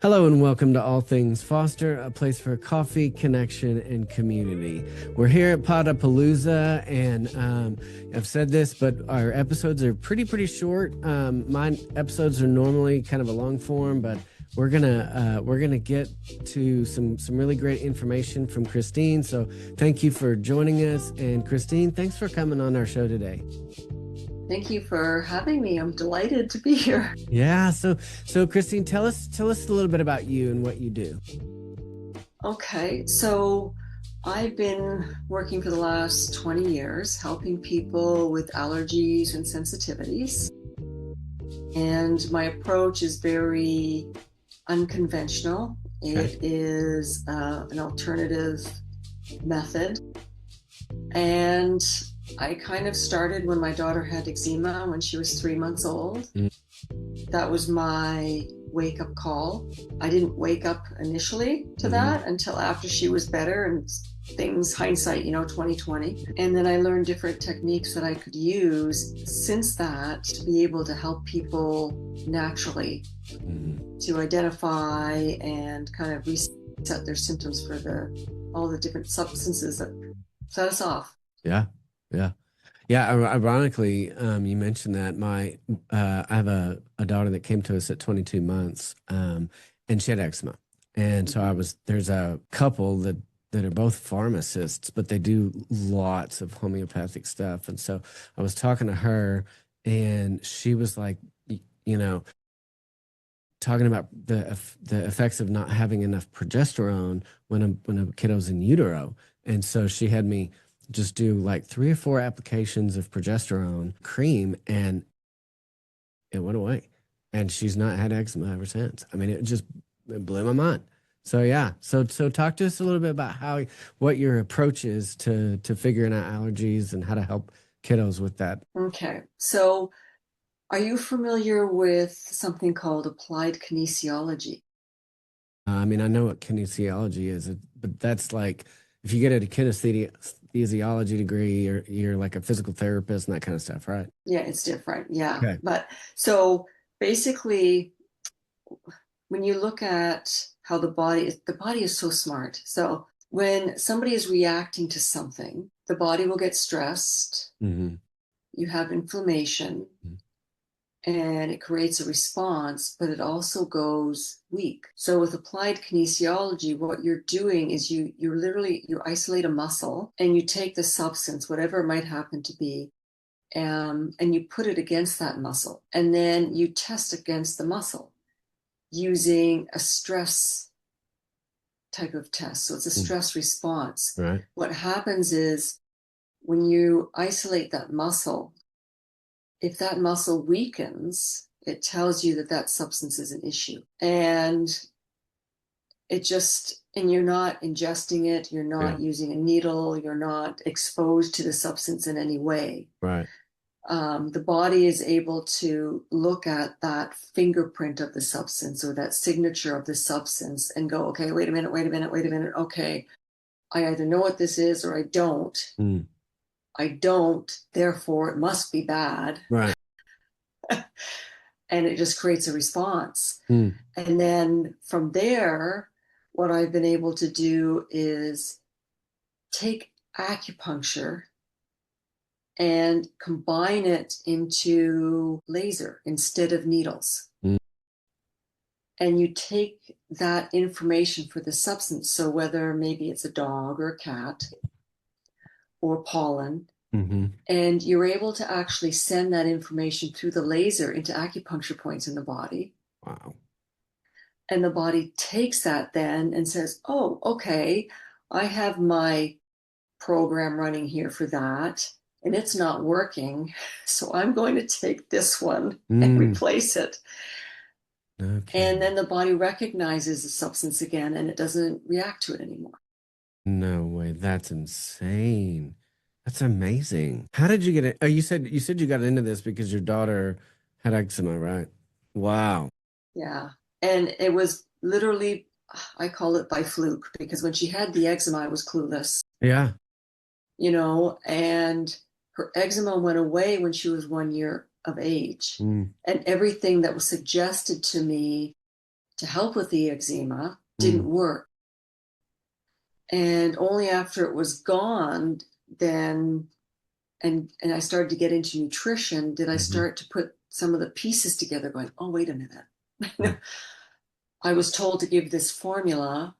Hello and welcome to All Things Foster, a place for coffee, connection, and community. We're here at Podapalooza, and I've said this, but our episodes are pretty short. My episodes are normally kind of a long form, but we're gonna get to some really great information from Christine. So thank you for joining us, and Christine, thanks for coming on our show today. Thank you for having me. I'm delighted to be here. Yeah, so Christine, tell us a little bit about you and what you do. Okay, so I've been working for the last 20 years helping people with allergies and sensitivities. And my approach is very unconventional. It is an alternative method. And I kind of started when my daughter had eczema when she was 3 months old. That was my wake-up call. I didn't wake up initially to that until after she was better, and things, hindsight, 2020. And then I learned different techniques that I could use since that to be able to help people naturally to identify and kind of reset their symptoms for all the different substances that set us off. Yeah. Ironically, you mentioned that I have a daughter that came to us at 22 months, and she had eczema. And so there's a couple that are both pharmacists, but they do lots of homeopathic stuff. And so I was talking to her, and she was like, talking about the effects of not having enough progesterone when a kiddo's in utero. And so she had me just do like 3 or 4 applications of progesterone cream, and it went away. And she's not had eczema ever since. I mean, it blew my mind. So yeah, so talk to us a little bit about what your approach is to figuring out allergies and how to help kiddos with that. Okay, so are you familiar with something called applied kinesiology? I mean, I know what kinesiology is, but that's like if you get a kinesiology degree, you're like a physical therapist and that kind of stuff, right? Yeah, it's different. Yeah. Okay. But so basically, when you look at how the body is so smart. So when somebody is reacting to something, the body will get stressed. You have inflammation. And it creates a response, but it also goes weak. So with applied kinesiology, what you're doing is you isolate a muscle and you take the substance, whatever it might happen to be, and you put it against that muscle. And then you test against the muscle using a stress type of test. So it's a stress response. Right. What happens is when you isolate that muscle, if that muscle weakens, it tells you that that substance is an issue. And you're not ingesting it, you're not using a needle, you're not exposed to the substance in any way. Right. The body is able to look at that fingerprint of the substance or that signature of the substance and go, okay, wait a minute. Okay, I either know what this is or I don't. I don't, therefore it must be bad. Right. And it just creates a response. And then from there, what I've been able to do is take acupuncture and combine it into laser instead of needles. And you take that information for the substance. So whether maybe it's a dog or a cat or pollen, and you're able to actually send that information through the laser into acupuncture points in the body. Wow. And the body takes that then and says, oh, okay, I have my program running here for that, and it's not working. So I'm going to take this one and replace it. Okay. And then the body recognizes the substance again and it doesn't react to it anymore. No way. That's insane. That's amazing. How did you get it? Oh, you said you got into this because your daughter had eczema, right? Wow. Yeah. And it was literally, I call it by fluke, because when she had the eczema, I was clueless. Yeah. And her eczema went away when she was 1 year of age. And everything that was suggested to me to help with the eczema didn't Mm. work. And only after it was gone, then, and I started to get into nutrition, did I Mm-hmm. start to put some of the pieces together going, oh, wait a Yeah. minute. I was told to give this formula,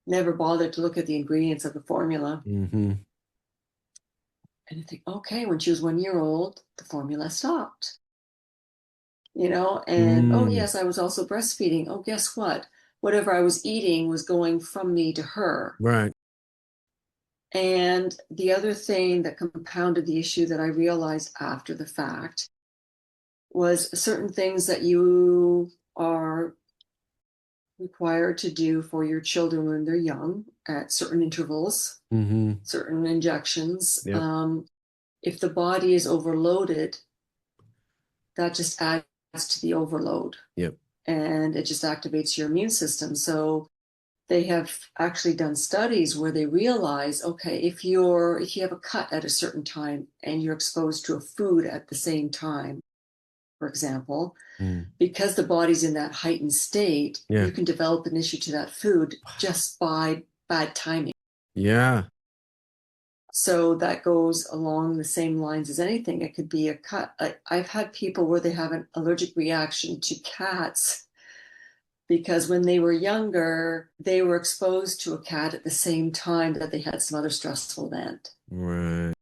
never bothered to look at the ingredients of the formula. Mm-hmm. And I think, okay, when she was 1 year old, the formula stopped, you know, and oh, Mm. yes, I was also breastfeeding. Oh, guess what? Whatever I was eating was going from me to her. Right. And the other thing that compounded the issue that I realized after the fact was certain things that you are required to do for your children when they're young at certain intervals, Mm-hmm. certain injections. Yep. If the body is overloaded, that just adds to the overload Yep. and it just activates your immune system. So they have actually done studies where they realize, okay, if you have a cut at a certain time and you're exposed to a food at the same time, for example, Mm. because the body's in that heightened state, Yeah. you can develop an issue to that food just by bad timing. Yeah. So that goes along the same lines as anything. It could be a cut. I've had people where they have an allergic reaction to cats because when they were younger, they were exposed to a cat at the same time that they had some other stressful event. Right.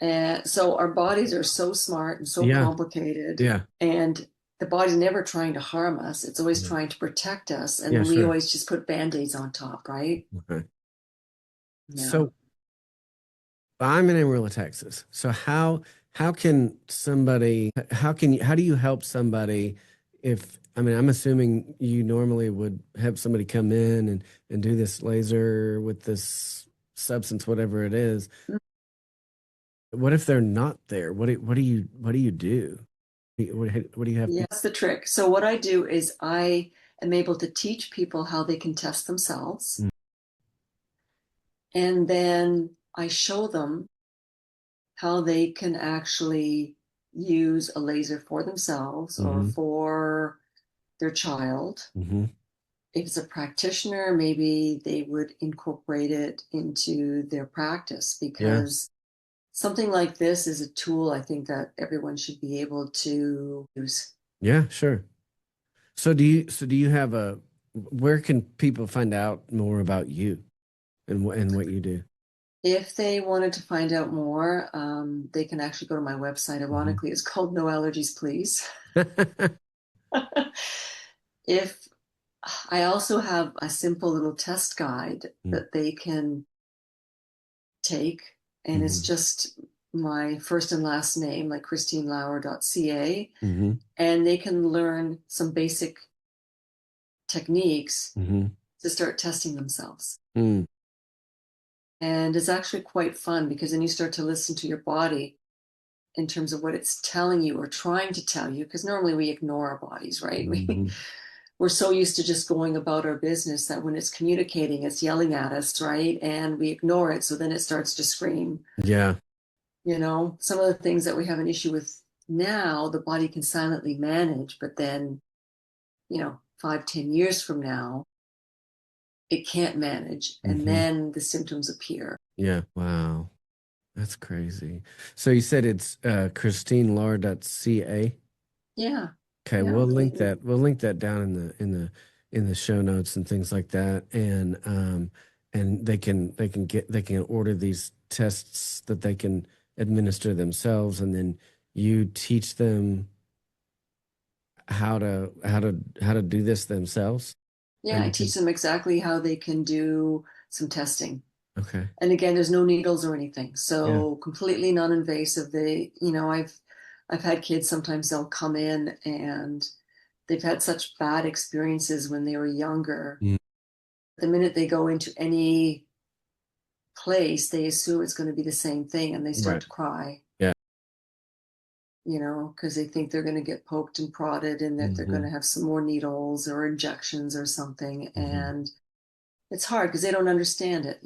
And so our bodies are so smart and so Yeah. complicated, Yeah. and the body's never trying to harm us. It's always Yeah. trying to protect us. Yeah, And we sure. always just put band-aids on top, right? Okay. Yeah. So I'm in Amarillo, Texas. So how can somebody how do you help somebody if I mean I'm assuming you normally would have somebody come in and do this laser with this substance, whatever it is. What if they're not there? What do you do? What do you have Yeah, people? that's the trick. So what I do is I am able to teach people how they can test themselves. Mm. And then I show them how they can actually use a laser for themselves or Mm-hmm. for their child. Mm-hmm. If it's a practitioner, maybe they would incorporate it into their practice Yeah. because something like this is a tool I think that everyone should be able to use. Yeah, sure. So do you have a where can people find out more about you and what you do? If they wanted to find out more, they can actually go to my website. Mhm. Ironically, it's called No Allergies, Please. If I also have a simple little test guide Mm. that they can take, and it's Mhm. just my first and last name, like ChristineLauer.ca, Mhm. and they can learn some basic techniques Mhm. to start testing themselves. Mm. And it's actually quite fun because then you start to listen to your body in terms of what it's telling you or trying to tell you, because normally we ignore our bodies, right? Mhm. We're so used to just going about our business that when it's communicating, it's yelling at us, right? And we ignore it. So then it starts to scream. Yeah. Some of the things that we have an issue with now, the body can silently manage, but then, 5, 10 years from now, it can't manage. And Mhm. then the symptoms appear. Yeah. Wow. That's crazy. So you said it's ChristineLauer.ca. Yeah. Okay, Yeah. we'll link that. We'll link that down in the show notes and things like that. And they can order these tests that they can administer themselves, and then you teach them how to do this themselves. Yeah. And I you teach can them exactly how they can do some testing. okay. And again, there's no needles or anything. Yeah. So completely non-invasive. I've had kids, sometimes they'll come in and they've had such bad experiences when they were younger. Mm. The minute they go into any place, they assume it's going to be the same thing and they start Right. to cry, Yeah. because they think they're going to get poked and prodded and that they're going Mm-hmm. to have some more needles or injections or something. Mm-hmm. And it's hard because they don't understand it.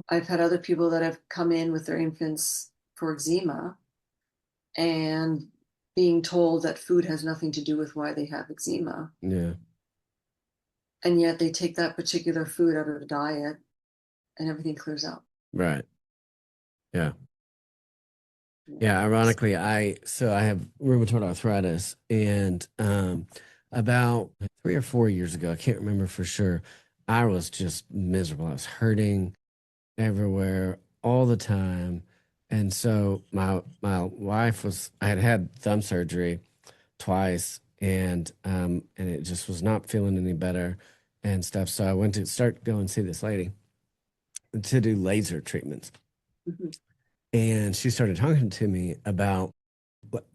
I've had other people that have come in with their infants for eczema, and being told that food has nothing to do with why they have eczema. Yeah. And yet they take that particular food out of the diet and everything clears up. Right. Yeah. Yeah, Yeah. ironically, I have rheumatoid arthritis, and about 3 or 4 years ago, I can't remember for sure, I was just miserable. I was hurting everywhere all the time. And so my wife was I had had thumb surgery twice, and it just was not feeling any better and stuff. So I went to start going see this lady to do laser treatments. Mhm. And she started talking to me about what,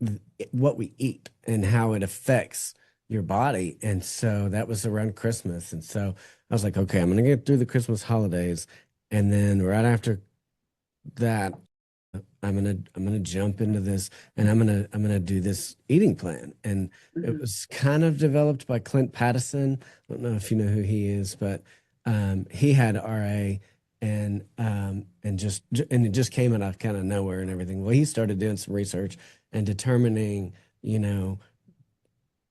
what we eat and how it affects your body. And so that was around Christmas. And so I was like, okay, I'm going to get through the Christmas holidays. And then right after that, I'm gonna jump into this, and I'm gonna do this eating plan. And it Mhm. was kind of developed by Clint Pattison. I don't know if you know who he is, but he had RA, and it just came out of kind of nowhere and everything. Well, he started doing some research and determining, you know,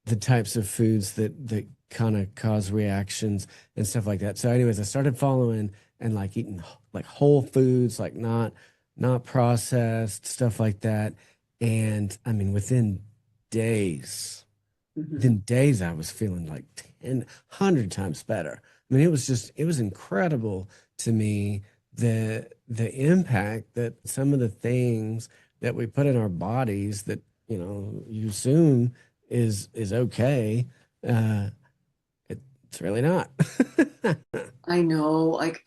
the types of foods that kind of cause reactions and stuff like that. So, anyways, I started following and like eating like whole foods, like not processed stuff like that. And I mean, days, Mhm. within days, I was feeling like 100 times better. I mean, it was incredible to me the impact that some of the things that we put in our bodies that, you assume is okay. Uh, it's really not. I know, like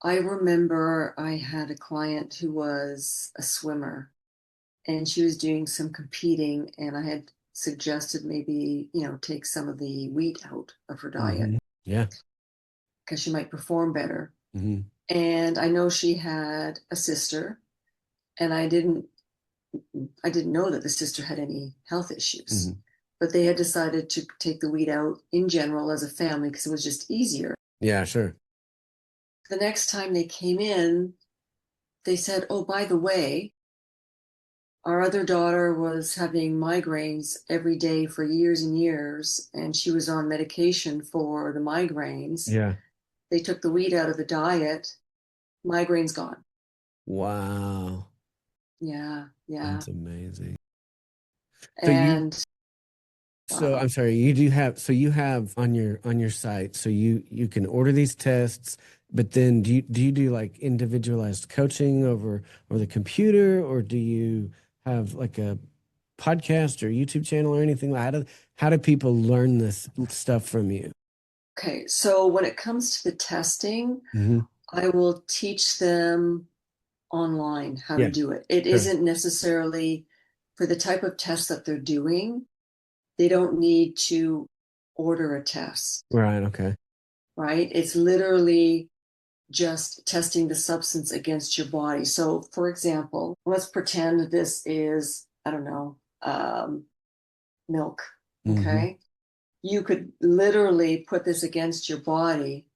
I remember I had a client who was a swimmer and she was doing some competing, and I had suggested maybe, take some of the wheat out of her diet Yeah. because she might perform better. Hmm. And I know she had a sister, and I didn't know that the sister had any health issues. Hmm. But they had decided to take the wheat out in general as a family because it was just easier. Yeah, sure. The next time they came in, they said, "Oh, by the way, our other daughter was having migraines every day for years and years, and she was on medication for the migraines. Yeah. They took the wheat out of the diet, migraines gone." Wow. Yeah, yeah. That's amazing. So you And So wow. I'm sorry, you do have so you have on your site, so you can order these tests, but then do you do like individualized coaching over the computer, or do you have like a podcast or YouTube channel or anything? How do people learn this stuff from you? Okay, so when it comes to the testing, Hmm. I will teach them online how to Yeah, do it. It sure. isn't necessarily for the type of test that they're doing, they don't need to order a test, Right, okay. right? It's literally just testing the substance against your body. So, for example, let's pretend this is, I don't know, milk. Hmm. Okay. You could literally put this against your body,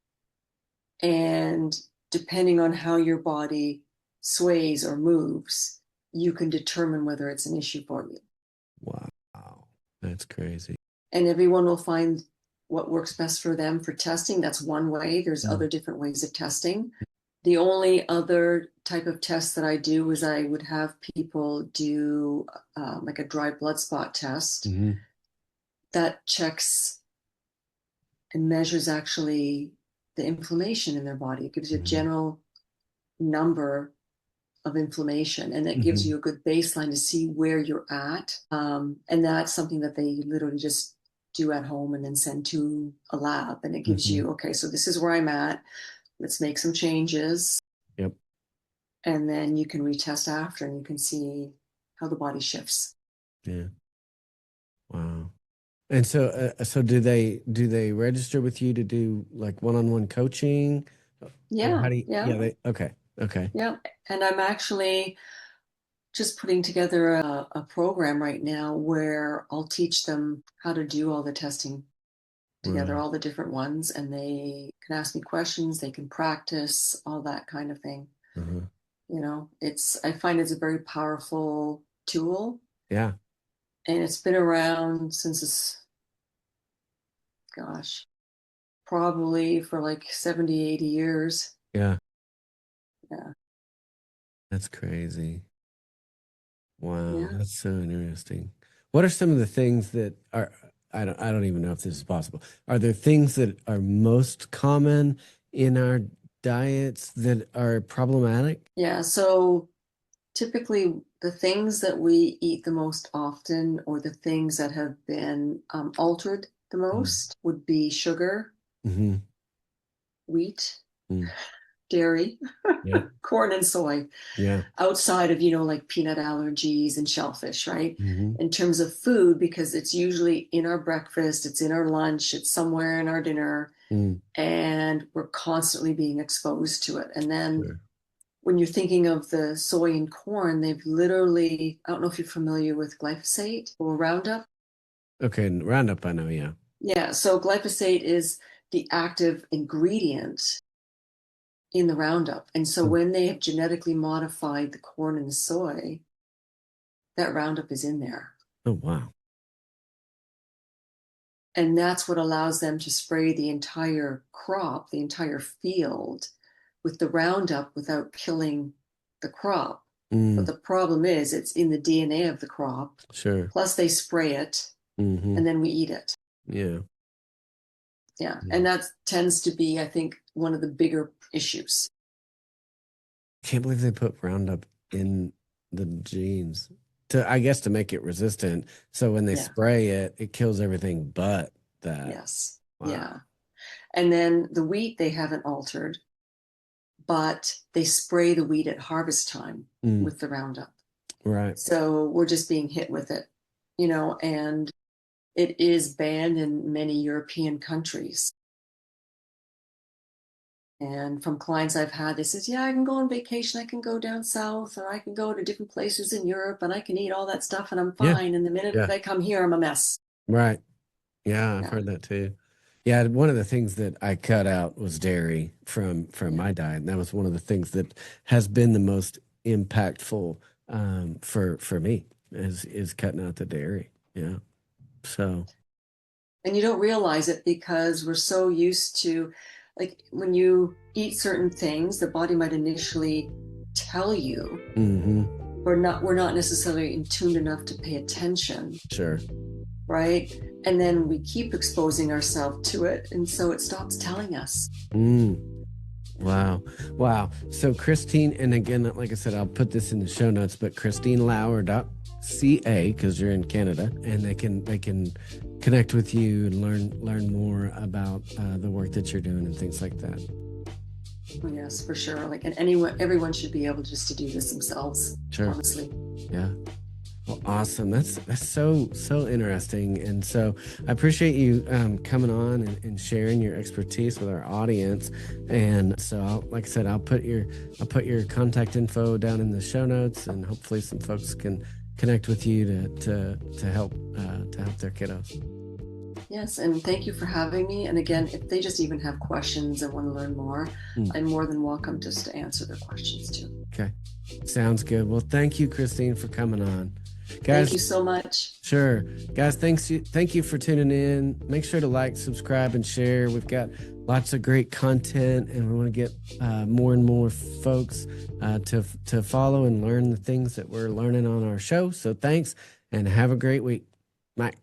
and depending on how your body sways or moves, you can determine whether it's an issue for you. Wow. That's crazy. And everyone will find what works best for them for testing. That's one way. There's Mm-hmm. other different ways of testing. The only other type of test that I do is I would have people do like a dry blood spot test Mm-hmm. that checks and measures actually the inflammation in their body. It gives you a general number of inflammation, and it gives Hmm. you a good baseline to see where you're at. And that's something that they literally just do at home and then send to a lab. And it gives Hmm. you, okay, so this is where I'm at. Let's make some changes. Yep. And then you can retest after and you can see how the body shifts. Yeah. Wow. And so do they register with you to do like one-on-one coaching, or how Yeah, do you, yeah, yeah, okay, okay. yeah. And I'm actually just putting together a program right now where I'll teach them how to do all the testing together, Right. all the different ones, and they can ask me questions, they can practice, all that kind of thing. Uh-huh. I find it's a very powerful tool. Yeah. And it's been around since gosh, probably for like 70, 80 years. Yeah, Yeah. that's crazy. Wow, Yeah. that's so interesting. What are some of the things that are, I don't even know if this is possible. Are there things that are most common in our diets that are problematic? Yeah. So typically, the things that we eat the most often, or the things that have been altered the most, would be sugar, Mm-hmm. wheat, Mm. dairy, Yeah. corn, and soy, Yeah. outside of, like peanut allergies and shellfish, right? Mm-hmm. In terms of food, because it's usually in our breakfast, it's in our lunch, it's somewhere in our dinner, Mm. and we're constantly being exposed to it. And then Sure. when you're thinking of the soy and corn, they've literally, I don't know if you're familiar with glyphosate or Roundup. Okay, Roundup, I know, yeah. Yeah, so glyphosate is the active ingredient in the Roundup. And so Mm. when they have genetically modified the corn and the soy, that Roundup is in there. Oh, wow. And that's what allows them to spray the entire crop, the entire field with the Roundup without killing the crop. But Mm. the problem is it's in the DNA of the crop. Sure. Plus they spray it Mm-hmm. and then we eat it. Yeah. Yeah. Yeah. And that tends to be, I think, one of the bigger issues. Can't believe they put Roundup in the genes to, I guess, to make it resistant. So when they Yeah. spray it, it kills everything but that. Yes. Wow. Yeah. And then the wheat they haven't altered, but they spray the wheat at harvest time Mm. with the Roundup. Right. So we're just being hit with it, and it is banned in many European countries. And from clients I've had, they says, yeah, I can go on vacation. I can go down south, or I can go to different places in Europe, and I can eat all that stuff and I'm Yeah. fine. And the minute Yeah. I come here, I'm a mess. Right. Yeah, I've Yeah. heard that too. Yeah, one of the things that I cut out was dairy from Yeah. my diet, and that was one of the things that has been the most impactful for me is cutting out the dairy. Yeah. So, And you don't realize it because we're so used to, like, when you eat certain things, the body might initially tell you, hmm we're not necessarily in tune enough to pay attention, sure. right? And then we keep exposing ourselves to it, and so it stops telling us. Mm. Wow. Wow. So Christine, and again, like I said, I'll put this in the show notes, but CHRISTINELauer.ca, because you're in Canada, and they can connect with you and learn more about the work that you're doing and things like that. Oh, yes, for sure. Like, and everyone should be able just to do this themselves, Sure. honestly. Yeah. Well, awesome. That's so interesting, and so I appreciate you coming on and sharing your expertise with our audience. And so, like I said, I'll put your contact info down in the show notes, and hopefully, some folks can connect with you to help their kiddos. Yes, and thank you for having me. And again, if they just even have questions and want to learn more, I'm more than welcome just to answer their questions too. Okay, sounds good. Well, thank you, Christine, for coming on. Guys, thank you so much. Sure. Guys, thank you for tuning in. Make sure to like, subscribe, and share. We've got lots of great content, and we want to get more and more folks to follow and learn the things that we're learning on our show. So thanks, and have a great week. Bye.